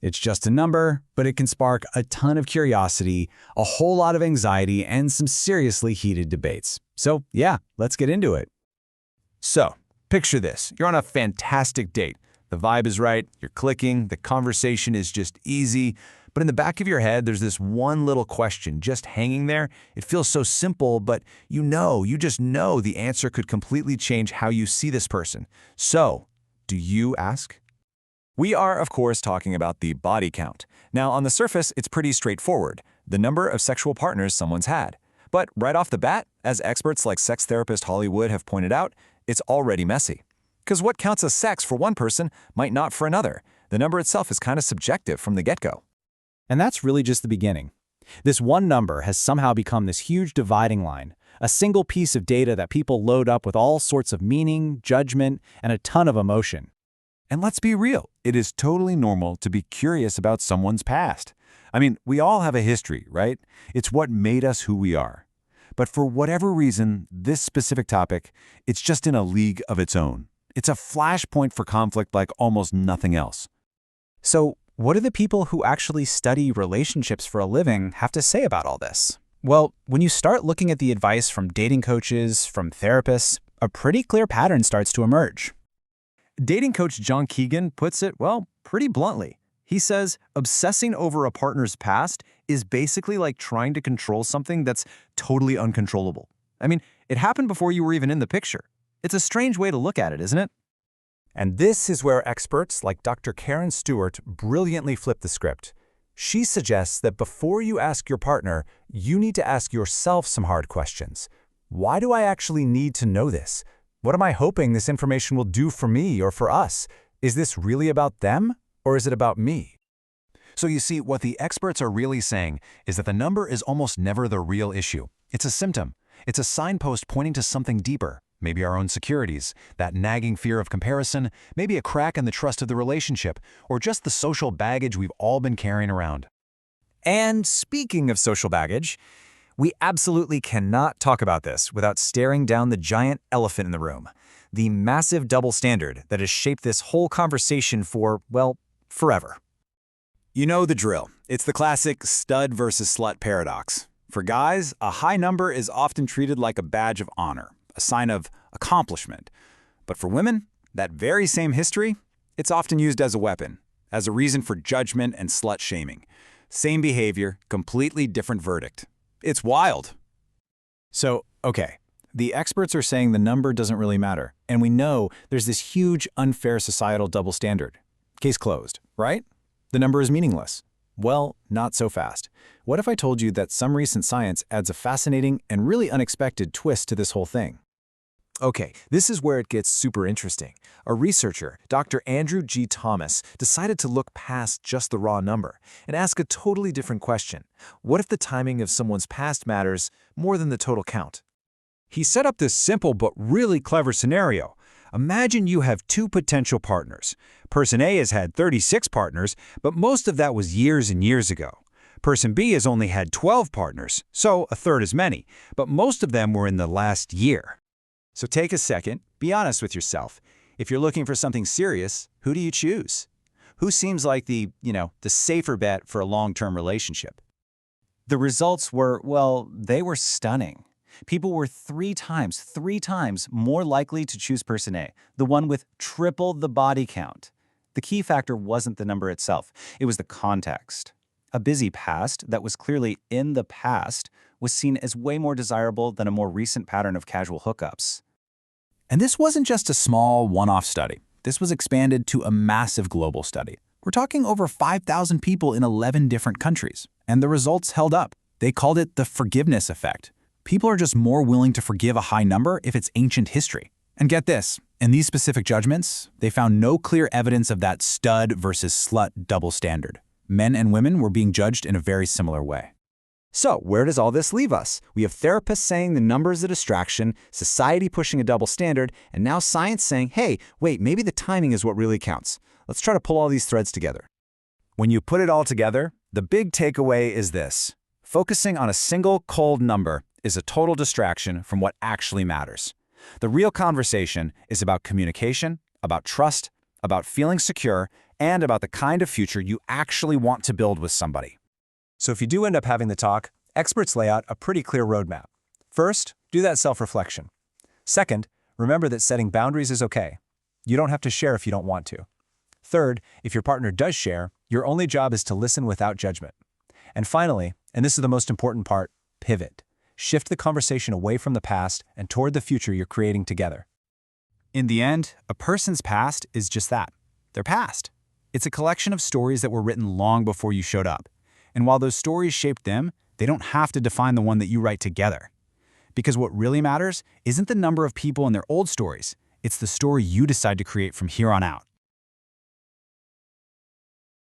It's just a number, but it can spark a ton of curiosity, a whole lot of anxiety, and some seriously heated debates. So yeah, let's get into it. So, picture this. You're on a fantastic date. The vibe is right, you're clicking, the conversation is just easy, but in the back of your head, there's this one little question just hanging there. It feels so simple, but you just know the answer could completely change how you see this person. So, do you ask? We are, of course, talking about the body count. Now, on the surface, it's pretty straightforward, the number of sexual partners someone's had. But right off the bat, as experts like sex therapist Hollywood have pointed out, it's already messy. Because what counts as sex for one person might not for another. The number itself is kind of subjective from the get-go. And that's really just the beginning. This one number has somehow become this huge dividing line, a single piece of data that people load up with all sorts of meaning, judgment, and a ton of emotion. And let's be real, it is totally normal to be curious about someone's past. I mean, we all have a history, right? It's what made us who we are. But for whatever reason, this specific topic, it's just in a league of its own. It's a flashpoint for conflict like almost nothing else. So, what do the people who actually study relationships for a living have to say about all this? Well, when you start looking at the advice from dating coaches, from therapists, a pretty clear pattern starts to emerge. Dating coach John Keegan puts it, well, pretty bluntly. He says, obsessing over a partner's past is basically like trying to control something that's totally uncontrollable. I mean, it happened before you were even in the picture. It's a strange way to look at it, isn't it? And this is where experts like Dr. Karen Stewart brilliantly flip the script. She suggests that before you ask your partner, you need to ask yourself some hard questions. Why do I actually need to know this? What am I hoping this information will do for me or for us? Is this really about them, or is it about me? So you see, what the experts are really saying is that the number is almost never the real issue. It's a symptom. It's a signpost pointing to something deeper, maybe our own insecurities, that nagging fear of comparison, maybe a crack in the trust of the relationship, or just the social baggage we've all been carrying around. And speaking of social baggage, we absolutely cannot talk about this without staring down the giant elephant in the room, the massive double standard that has shaped this whole conversation for, well, forever. You know the drill. It's the classic stud versus slut paradox. For guys, a high number is often treated like a badge of honor, a sign of accomplishment. But for women, that very same history, it's often used as a weapon, as a reason for judgment and slut shaming. Same behavior, completely different verdict. It's wild. So, okay, the experts are saying the number doesn't really matter, and we know there's this huge unfair societal double standard. Case closed, right? The number is meaningless. Well, not so fast. What if I told you that some recent science adds a fascinating and really unexpected twist to this whole thing? Okay, this is where it gets super interesting. A researcher, Dr. Andrew G. Thomas, decided to look past just the raw number and ask a totally different question. What if the timing of someone's past matters more than the total count? He set up this simple but really clever scenario. Imagine you have two potential partners. Person A has had 36 partners, but most of that was years and years ago. Person B has only had 12 partners, so a third as many, but most of them were in the last year. So take a second, be honest with yourself. If you're looking for something serious, who do you choose? Who seems like the safer bet for a long-term relationship? The results were, well, they were stunning. People were three times more likely to choose person A, the one with triple the body count. The key factor wasn't the number itself, it was the context. A busy past that was clearly in the past was seen as way more desirable than a more recent pattern of casual hookups. And this wasn't just a small one-off study. This was expanded to a massive global study. We're talking over 5,000 people in 11 different countries, and the results held up. They called it the forgiveness effect. People are just more willing to forgive a high number if it's ancient history. And get this, in these specific judgments, they found no clear evidence of that stud versus slut double standard. Men and women were being judged in a very similar way. So, where does all this leave us? We have therapists saying the number is a distraction, society pushing a double standard, and now science saying, hey, wait, maybe the timing is what really counts. Let's try to pull all these threads together. When you put it all together, the big takeaway is this. Focusing on a single cold number is a total distraction from what actually matters. The real conversation is about communication, about trust, about feeling secure, and about the kind of future you actually want to build with somebody. So if you do end up having the talk, experts lay out a pretty clear roadmap. First, do that self-reflection. Second, remember that setting boundaries is okay. You don't have to share if you don't want to. Third, if your partner does share, your only job is to listen without judgment. And finally, and this is the most important part, pivot. Shift the conversation away from the past and toward the future you're creating together. In the end, a person's past is just that, their past. It's a collection of stories that were written long before you showed up. And while those stories shaped them, they don't have to define the one that you write together. Because what really matters isn't the number of people in their old stories, it's the story you decide to create from here on out.